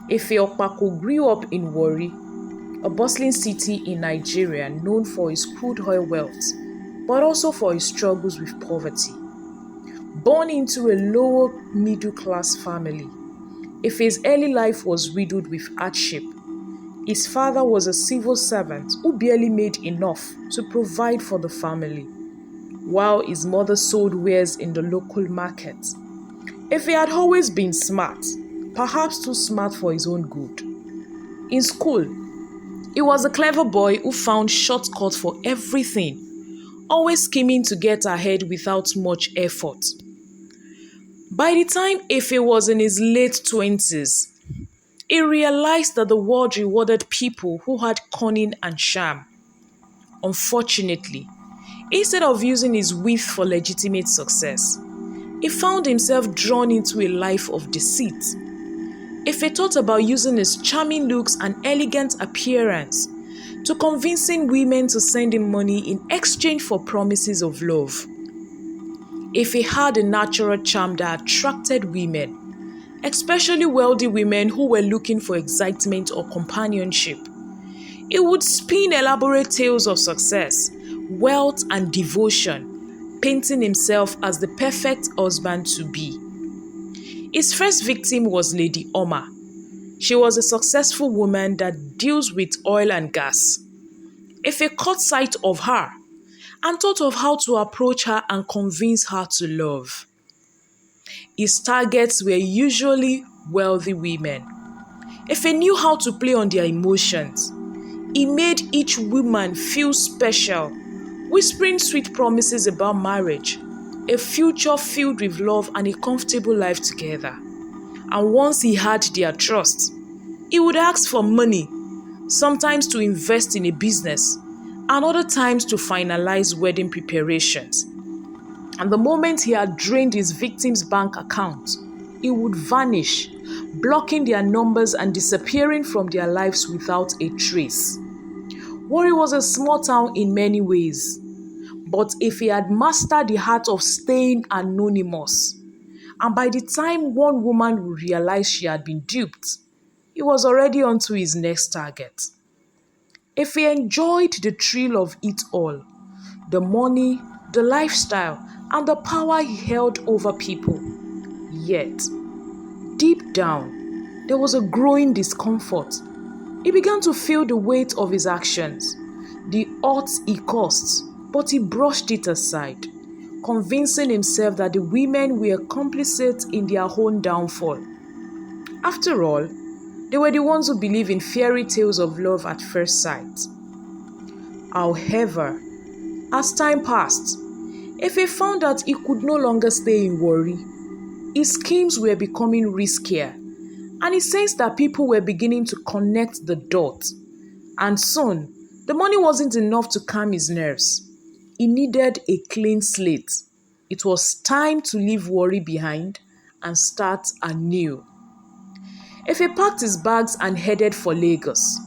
Efe Okpako grew up in Warri, a bustling city in Nigeria known for its crude oil wealth, but also for its struggles with poverty. Born into a lower middle-class family, Efe's early life was riddled with hardship. His father was a civil servant who barely made enough to provide for the family, while his mother sold wares in the local market. Efe had always been smart, perhaps too smart for his own good. In school, he was a clever boy who found shortcuts for everything, always scheming to get ahead without much effort. By the time Efe was in his late 20s, he realized that the world rewarded people who had cunning and charm. Unfortunately, instead of using his wit for legitimate success, he found himself drawn into a life of deceit. Efe thought about using his charming looks and elegant appearance to convincing women to send him money in exchange for promises of love. Efe had a natural charm that attracted women, especially wealthy women who were looking for excitement or companionship. He would spin elaborate tales of success, wealth, and devotion, painting himself as the perfect husband-to-be. His first victim was Lady Oma. She was a successful woman that deals with oil and gas. Efe caught sight of her and thought of how to approach her and convince her to love. His targets were usually wealthy women. Efe knew how to play on their emotions. He made each woman feel special, whispering sweet promises about marriage, a future filled with love and a comfortable life together. And once he had their trust, he would ask for money, sometimes to invest in a business, and other times to finalize wedding preparations. And the moment he had drained his victim's bank account, he would vanish, blocking their numbers and disappearing from their lives without a trace. Warri was a small town in many ways, but Efe had mastered the art of staying anonymous. And by the time one woman would realize she had been duped, he was already on to his next target. Efe enjoyed the thrill of it all, the money, the lifestyle, and the power he held over people. Yet, deep down, there was a growing discomfort. He began to feel the weight of his actions, the hurt he caused, but he brushed it aside, convincing himself that the women were complicit in their own downfall. After all, they were the ones who believed in fairy tales of love at first sight. However, as time passed, Efe found that he could no longer stay in Warri. His schemes were becoming riskier, and he sensed that people were beginning to connect the dots. And soon, the money wasn't enough to calm his nerves. He needed a clean slate. It was time to leave Warri behind and start anew. Efe packed his bags and headed for Lagos.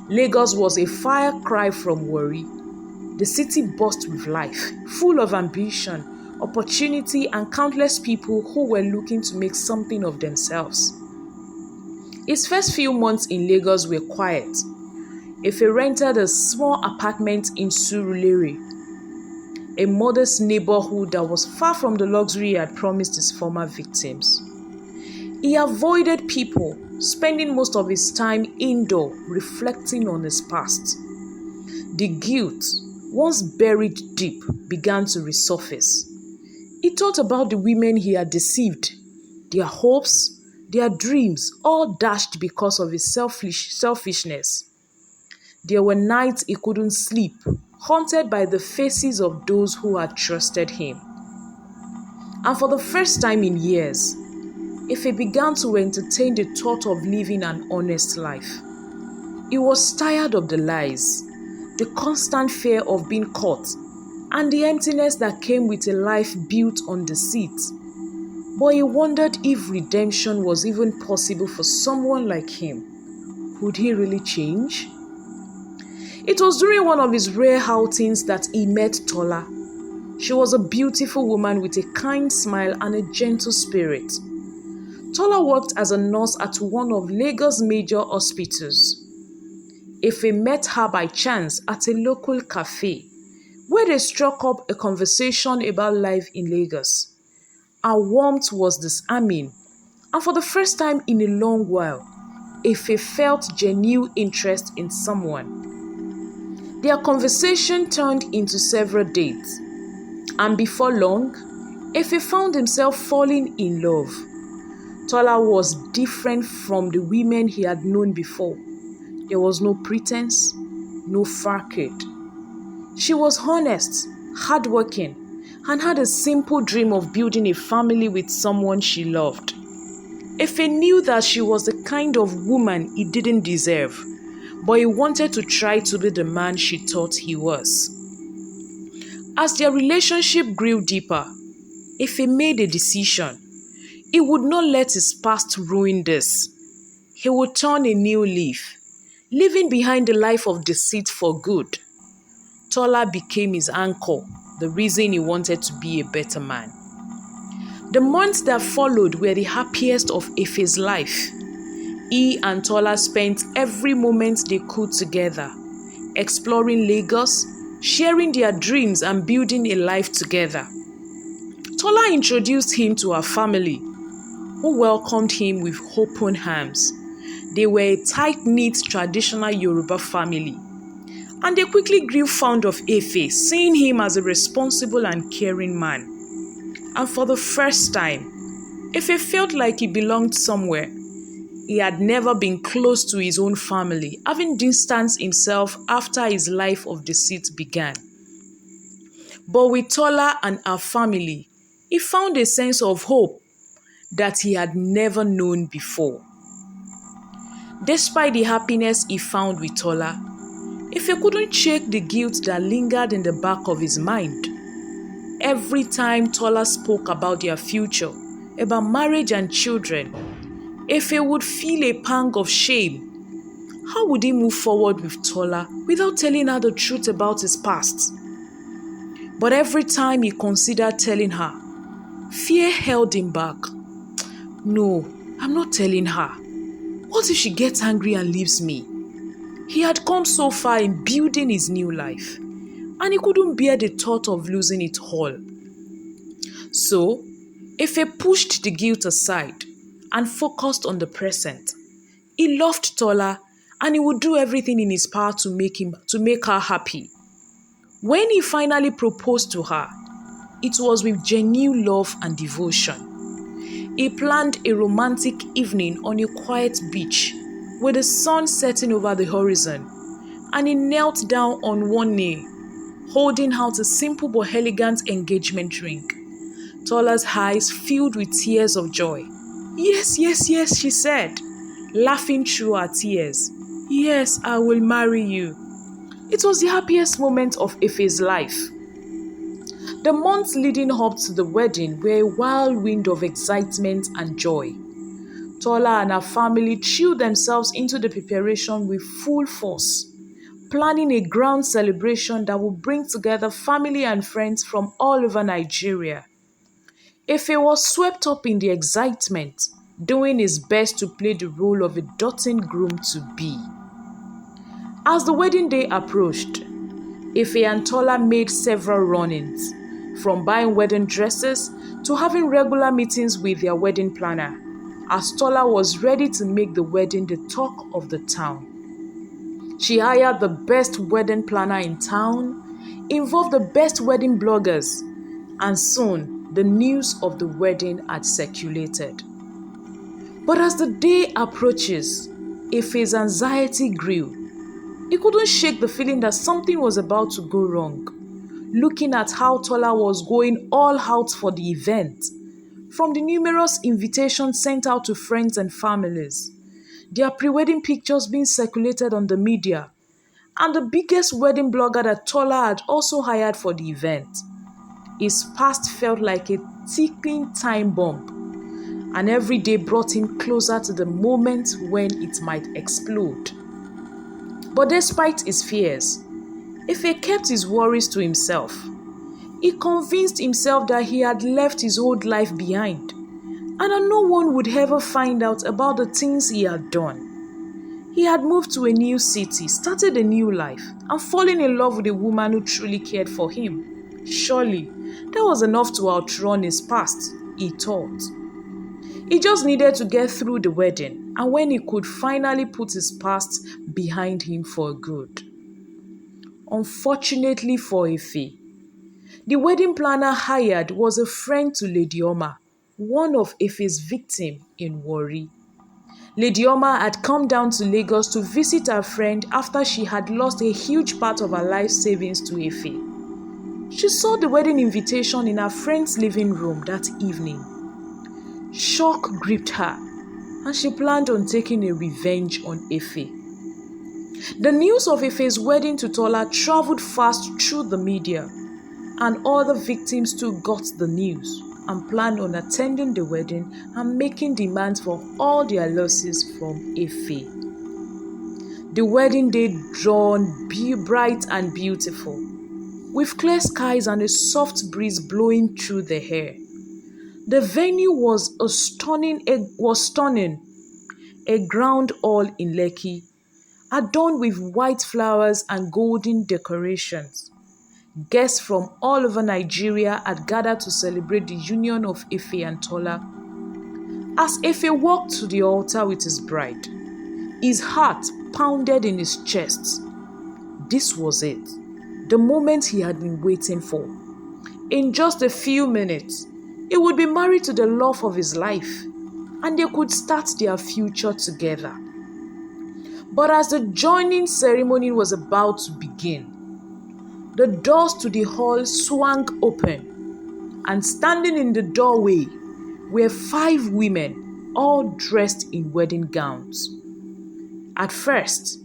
Lagos was a far cry from Warri. The city buzzed with life, full of ambition, opportunity, and countless people who were looking to make something of themselves. His first few months in Lagos were quiet. Efe rented a small apartment in Surulere, a modest neighborhood that was far from the luxury he had promised his former victims. He avoided people, spending most of his time indoor, reflecting on his past. The guilt, once buried deep, began to resurface. He thought about the women he had deceived, their hopes, their dreams, all dashed because of his selfishness. There were nights he couldn't sleep, haunted by the faces of those who had trusted him. And for the first time in years, Efe began to entertain the thought of living an honest life. He was tired of the lies, the constant fear of being caught, and the emptiness that came with a life built on deceit. But he wondered if redemption was even possible for someone like him. Would he really change? It was during one of his rare outings that he met Talla. She was a beautiful woman with a kind smile and a gentle spirit. Talla worked as a nurse at one of Lagos' major hospitals. Efe met her by chance at a local cafe where they struck up a conversation about life in Lagos. Her warmth was disarming, and for the first time in a long while, Efe felt genuine interest in someone. Their conversation turned into several dates, and before long, Efe found himself falling in love. Talla was different from the women he had known before. There was no pretense, no facade. She was honest, hardworking, and had a simple dream of building a family with someone she loved. Efe knew that she was the kind of woman he didn't deserve, but he wanted to try to be the man she thought he was. As their relationship grew deeper, Efe made a decision. He would not let his past ruin this. He would turn a new leaf, leaving behind the life of deceit for good. Talla became his anchor, the reason he wanted to be a better man. The months that followed were the happiest of Efe's life. He and Talla spent every moment they could together, exploring Lagos, sharing their dreams and building a life together. Talla introduced him to her family, who welcomed him with open arms. They were a tight-knit traditional Yoruba family, and they quickly grew fond of Efe, seeing him as a responsible and caring man. And for the first time, Efe felt like he belonged somewhere. He had never been close to his own family, having distanced himself after his life of deceit began. But with Talla and her family, he found a sense of hope that he had never known before. Despite the happiness he found with Talla, Efe couldn't shake the guilt that lingered in the back of his mind. Every time Talla spoke about their future, about marriage and children, Efe would feel a pang of shame. How would he move forward with Talla without telling her the truth about his past? But every time he considered telling her, fear held him back. No, I'm not telling her. What if she gets angry and leaves me? He had come so far in building his new life, and he couldn't bear the thought of losing it all. So, Efe pushed the guilt aside and focused on the present. He loved Talla, and he would do everything in his power to make her happy. When he finally proposed to her, it was with genuine love and devotion. He planned a romantic evening on a quiet beach with the sun setting over the horizon, and he knelt down on one knee, holding out a simple but elegant engagement ring. Talla's eyes filled with tears of joy. Yes, yes, yes, she said, laughing through her tears. Yes, I will marry you. It was the happiest moment of Efe's life. The months leading up to the wedding were a whirlwind of excitement and joy. Talla and her family threw themselves into the preparation with full force, planning a grand celebration that would bring together family and friends from all over Nigeria. Efe was swept up in the excitement, doing his best to play the role of a doting groom-to-be. As the wedding day approached, Efe and Talla made several run-ins, from buying wedding dresses to having regular meetings with their wedding planner, as Talla was ready to make the wedding the talk of the town. She hired the best wedding planner in town, involved the best wedding bloggers, and soon the news of the wedding had circulated. But as the day approaches, Efe's anxiety grew. He couldn't shake the feeling that something was about to go wrong. Looking at how Talla was going all out for the event, from the numerous invitations sent out to friends and families, their pre-wedding pictures being circulated on the media, and the biggest wedding blogger that Talla had also hired for the event, his past felt like a ticking time bomb, and every day brought him closer to the moment when it might explode. But despite his fears, Efe kept his worries to himself. He convinced himself that he had left his old life behind, and that no one would ever find out about the things he had done. He had moved to a new city, started a new life, and fallen in love with a woman who truly cared for him. Surely, that was enough to outrun his past, he thought. He just needed to get through the wedding, and when he could finally put his past behind him for good. Unfortunately for Ife, the wedding planner hired was a friend to Lady Oma, one of Ife's victims in Warri. Lady Oma had come down to Lagos to visit her friend after she had lost a huge part of her life savings to Ife. She saw the wedding invitation in her friend's living room that evening. Shock gripped her, and she planned on taking a revenge on Ife. The news of Ife's wedding to Talla traveled fast through the media, and other victims too got the news and planned on attending the wedding and making demands for all their losses from Ife. The wedding day dawned bright and beautiful, with clear skies and a soft breeze blowing through the air. The venue was stunning, a ground hall in Lekki, adorned with white flowers and golden decorations. Guests from all over Nigeria had gathered to celebrate the union of Ife and Talla. As Ife walked to the altar with his bride, his heart pounded in his chest. This was it, the moment he had been waiting for. In just a few minutes, he would be married to the love of his life, and they could start their future together. But as the joining ceremony was about to begin, the doors to the hall swung open, and standing in the doorway were 5 women, all dressed in wedding gowns. At first,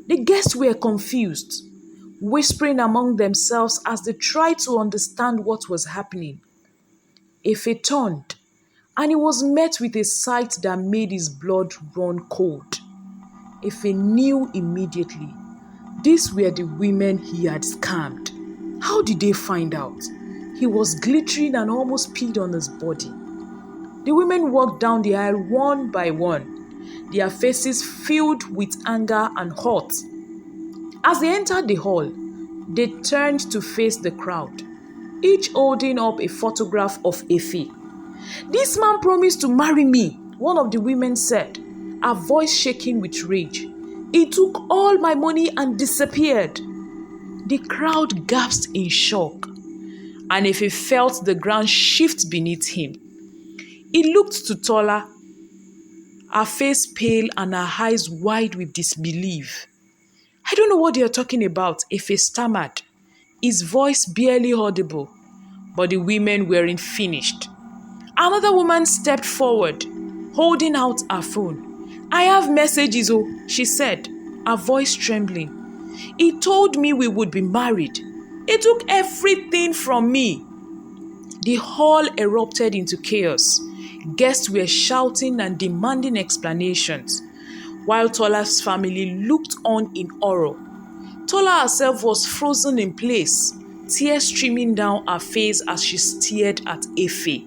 the guests were confused, whispering among themselves as they tried to understand what was happening. Ife turned, and he was met with a sight that made his blood run cold. Ife knew immediately. These were the women he had scammed. How did they find out? He was glittering and almost peed on his body. The women walked down the aisle one by one, their faces filled with anger and hurt. As they entered the hall, they turned to face the crowd, each holding up a photograph of Ife. "This man promised to marry me," one of the women said, her voice shaking with rage. "He took all my money and disappeared." The crowd gasped in shock, and Ife felt the ground shift beneath him. He looked to Talla, her face pale and her eyes wide with disbelief. "I don't know what you're talking about," Ife stammered, his voice barely audible. But the women weren't finished. Another woman stepped forward, holding out her phone. "I have messages, oh," she said, her voice trembling. "He told me we would be married. He took everything from me." The hall erupted into chaos. Guests were shouting and demanding explanations, while Tolla's family looked on in horror. Talla herself was frozen in place, tears streaming down her face as she stared at Ife.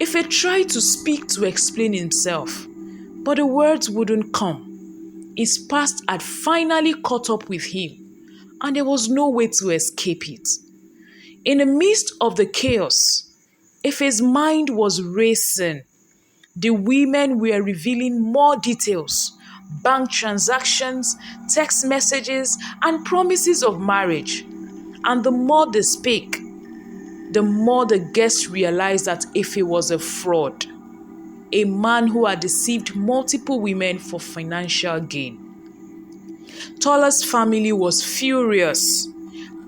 Ife tried to speak to explain himself, but the words wouldn't come. His past had finally caught up with him, and there was no way to escape it. In the midst of the chaos, Ife's mind was racing. The women were revealing more details: bank transactions, text messages, and promises of marriage. And the more they speak, the more the guests realized that Ife was a fraud, a man who had deceived multiple women for financial gain. Talla's family was furious.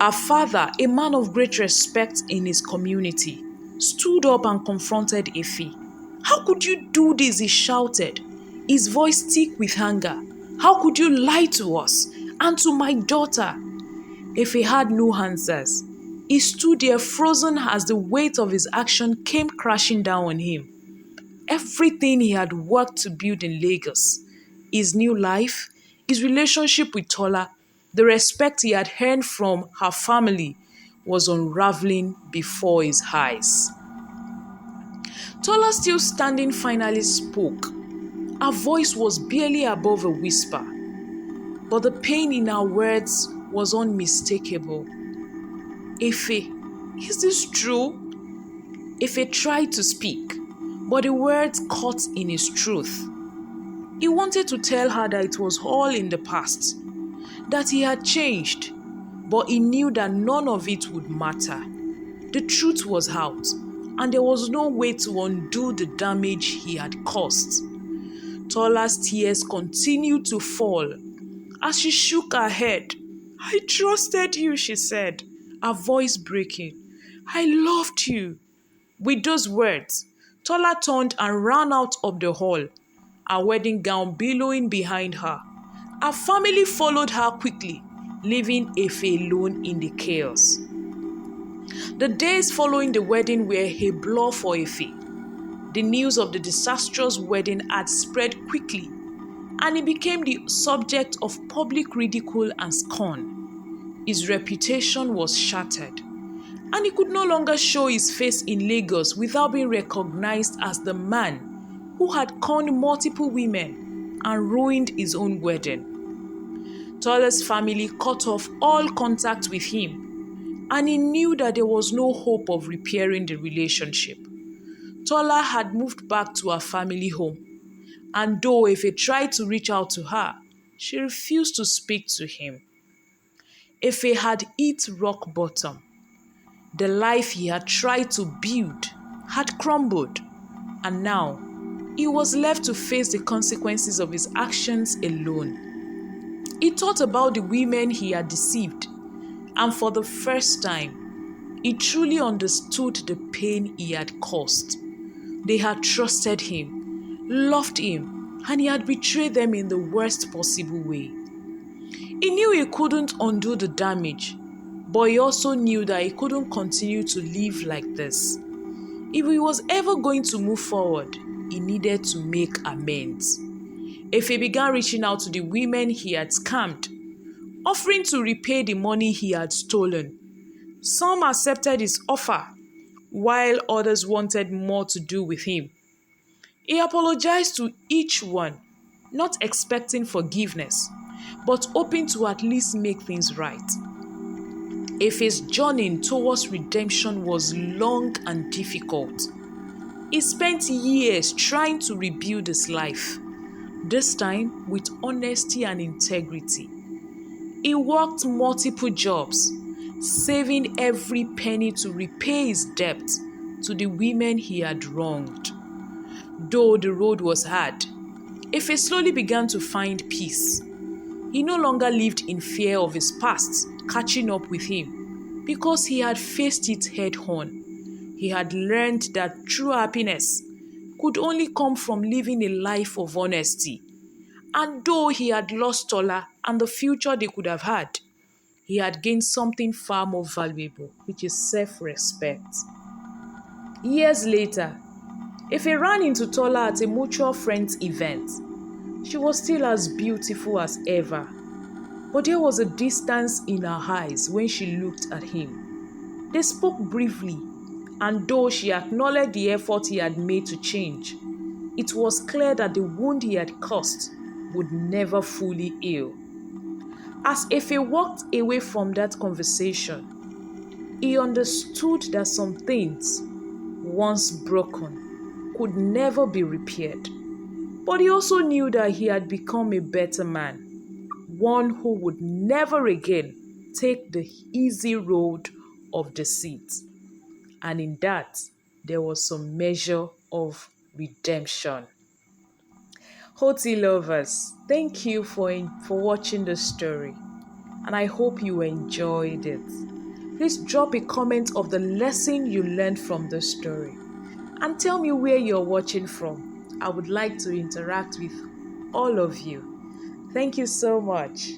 Her father, a man of great respect in his community, stood up and confronted Ife. "How could you do this?" he shouted, his voice thick with anger. "How could you lie to us and to my daughter?" Ife had no answers. He stood there frozen as the weight of his action came crashing down on him. Everything he had worked to build in Lagos, his new life, his relationship with Talla, the respect he had earned from her family, was unraveling before his eyes. Talla, still standing, finally spoke. Her voice was barely above a whisper, but the pain in her words was unmistakable. Efe, is this true? Efe tried to speak, but the words caught in his truth. He wanted to tell her that it was all in the past, that he had changed, but he knew that none of it would matter. The truth was out, and there was no way to undo the damage he had caused. Talla's tears continued to fall as she shook her head. "I trusted you," she said, her voice breaking. "I loved you." With those words, Talla turned and ran out of the hall, her wedding gown billowing behind her. Her family followed her quickly, leaving Efe alone in the chaos. The days following the wedding were a blur for Efe. The news of the disastrous wedding had spread quickly, and he became the subject of public ridicule and scorn. His reputation was shattered, and he could no longer show his face in Lagos without being recognized as the man who had conned multiple women and ruined his own wedding. Talla's family cut off all contact with him, and he knew that there was no hope of repairing the relationship. Talla had moved back to her family home, and though Efe tried to reach out to her, she refused to speak to him. Efe had hit rock bottom. The life he had tried to build had crumbled, and now he was left to face the consequences of his actions alone. He thought about the women he had deceived, and for the first time, he truly understood the pain he had caused. They had trusted him, loved him, and he had betrayed them in the worst possible way. He knew he couldn't undo the damage, but he also knew that he couldn't continue to live like this. If he was ever going to move forward, he needed to make amends. Efe began reaching out to the women he had scammed, offering to repay the money he had stolen. Some accepted his offer, while others wanted more to do with him. He apologized to each one, not expecting forgiveness, but hoping to at least make things right. Efe's journey towards redemption was long and difficult. He spent years trying to rebuild his life, this time with honesty and integrity. He worked multiple jobs, saving every penny to repay his debt to the women he had wronged. Though the road was hard, Efe slowly began to find peace. He no longer lived in fear of his past catching up with him because he had faced it head on. He had learned that true happiness could only come from living a life of honesty. And though he had lost Talla and the future they could have had, he had gained something far more valuable, which is self-respect. Years later, Efe ran into Talla at a mutual friend's event. She was still as beautiful as ever, but there was a distance in her eyes when she looked at him. They spoke briefly, and though she acknowledged the effort he had made to change, it was clear that the wound he had caused would never fully heal. As Efe walked away from that conversation, he understood that some things, once broken, could never be repaired. But he also knew that he had become a better man, one who would never again take the easy road of deceit. And in that, there was some measure of redemption. Hoti lovers, thank you for watching the story, and I hope you enjoyed it. Please drop a comment of the lesson you learned from the story and tell me where you're watching from. I would like to interact with all of you. Thank you so much.